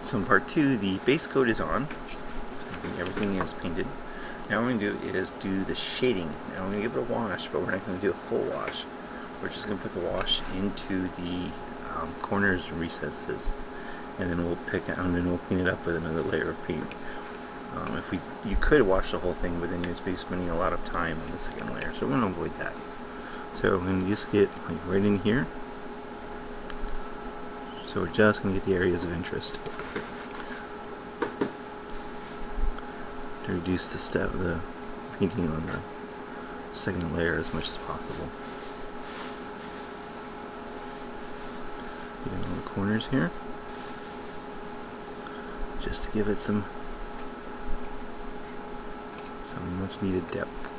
So in part 2, the base coat is on. I think everything is painted. Now what we're going to do is do the shading. Now we're going to give it a wash, but we're not going to do a full wash. We're just going to put the wash into the corners and recesses, and then we'll we'll clean it up with another layer of paint. You could wash the whole thing, but then you'd be spending a lot of time on the second layer, so we're going to avoid that. So we're going to just get like right in here. So we're just going to get the areas of interest to reduce the painting on the second layer as much as possible. Getting all the corners here, just to give it some much needed depth.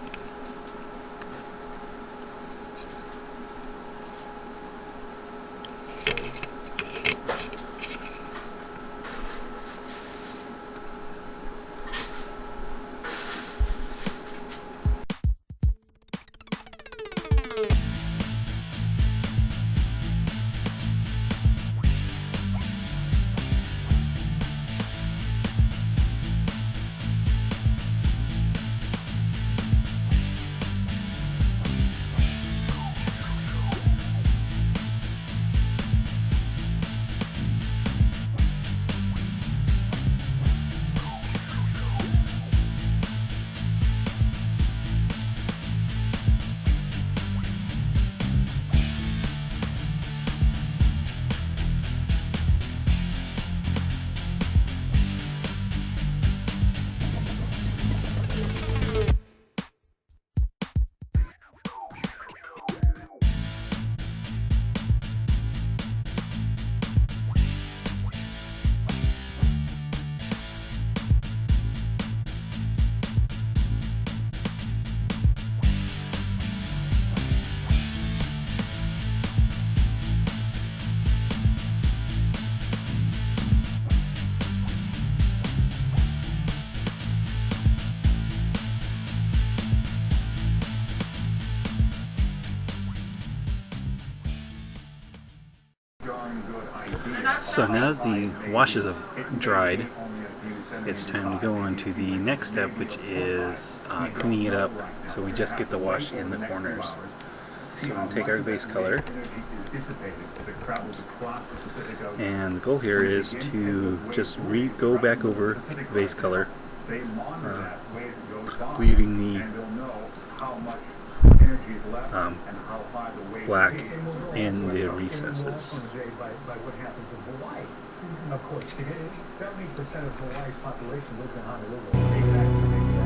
So now that the washes have dried, it's time to go on to the next step, which is cleaning it up, so we just get the wash in the corners. So we'll take our base color, and the goal here is to just go back over the base color, leaving the black in the recesses. Of course, 70% of Hawaii's population lives in Honolulu.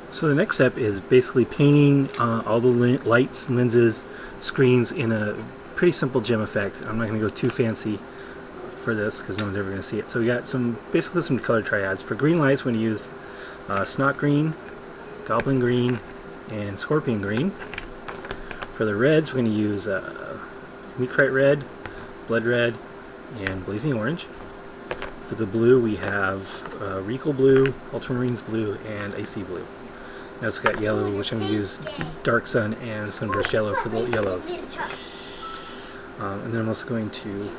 So the next step is basically painting all the lights, lenses, screens in a pretty simple gem effect. I'm not going to go too fancy for this because no one's ever going to see it. So we got basically some color triads. For green lights, we're going to use snot green, goblin green, and scorpion green. For the reds, we're going to use meteorite red, blood red, and blazing orange. For the blue, we have Regal Blue, Ultramarines Blue, and Icy Blue. Now it's got yellow, which I'm going to use Dark Sun and Sunburst Yellow for the yellows. And then I'm also going to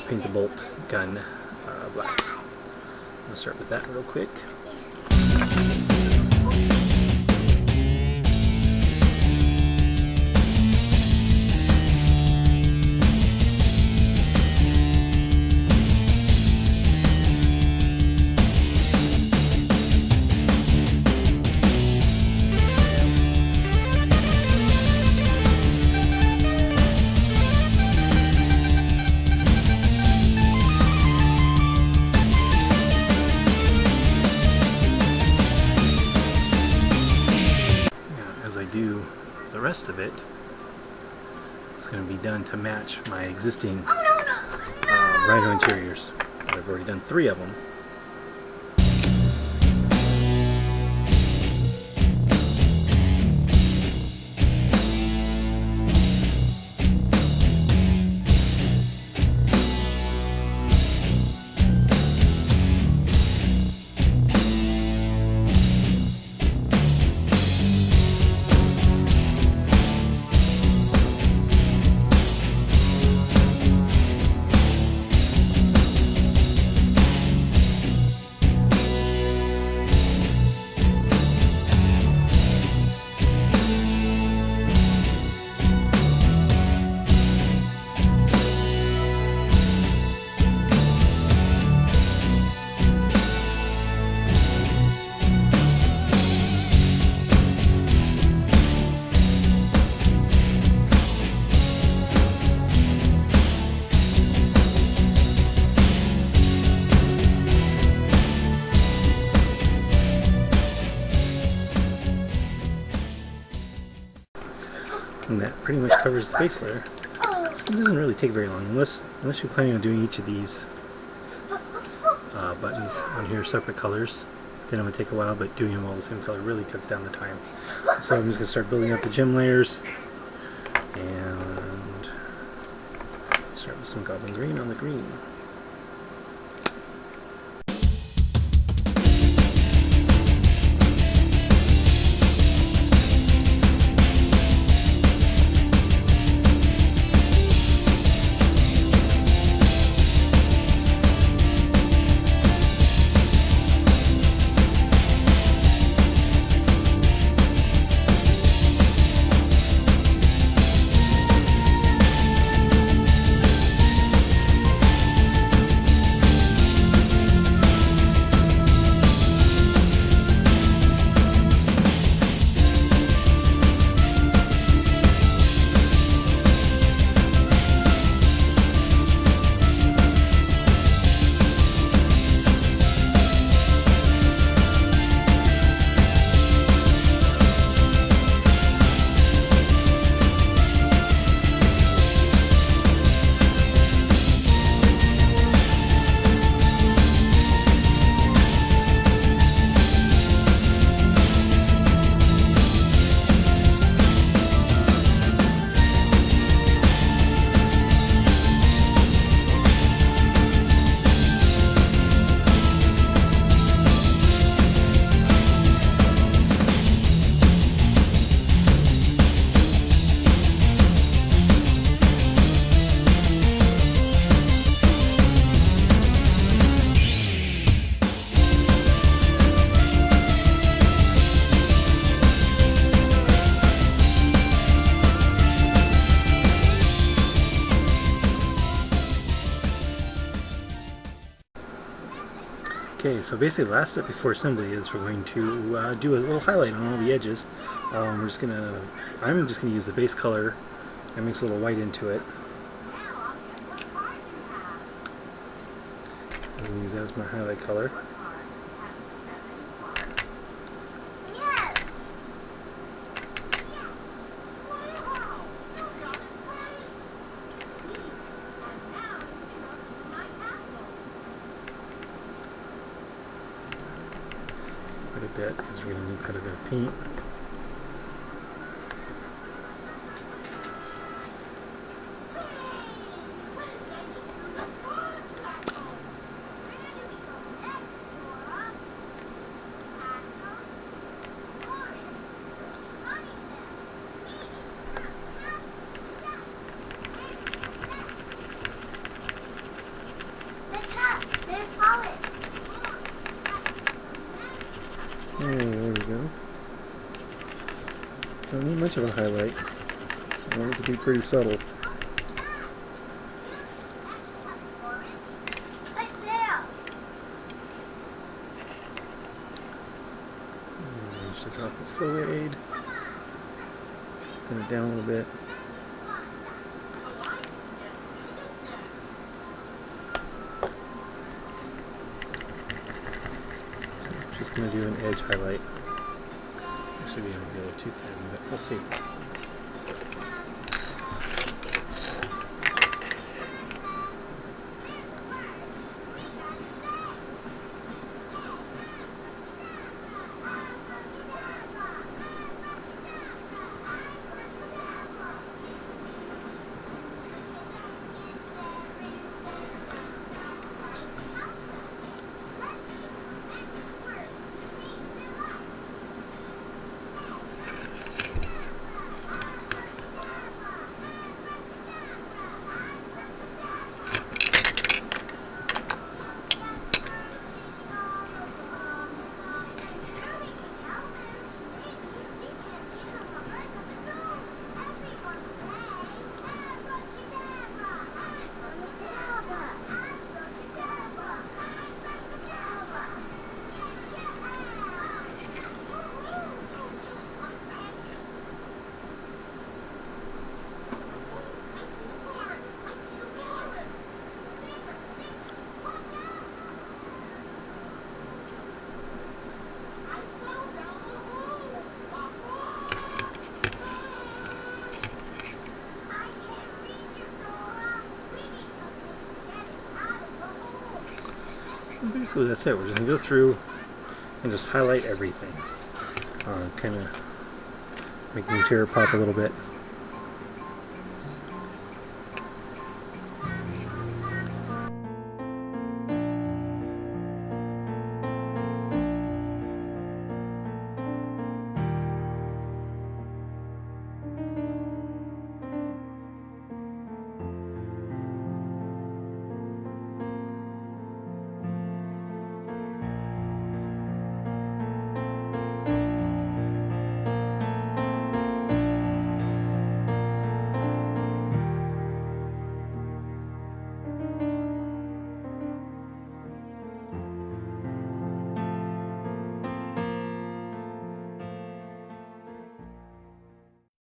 paint the bolt gun black. I'll start with that real quick. As I do the rest of it, it's going to be done to match my existing Rhino interiors. I've already done 3 of them. And that pretty much covers the base layer. So it doesn't really take very long, unless you're planning on doing each of these buttons on here separate colors. Then it would take a while, but doing them all the same color really cuts down the time. So I'm just going to start building up the gem layers, and start with some goblin green on the green. Okay, so basically the last step before assembly is we're going to do a little highlight on all the edges. I'm just gonna use the base color and mix a little white into it. I'm going to use that as my highlight color. Quite a bit because we're going to need quite a bit of paint. much of a highlight. I want it to be pretty subtle. And just a drop of fluid. Thin it down a little bit. Just going to do an edge highlight. Actually, be a little too thin, but we'll see. And basically that's it. We're just going to go through and just highlight everything. Kind of making the interior pop a little bit.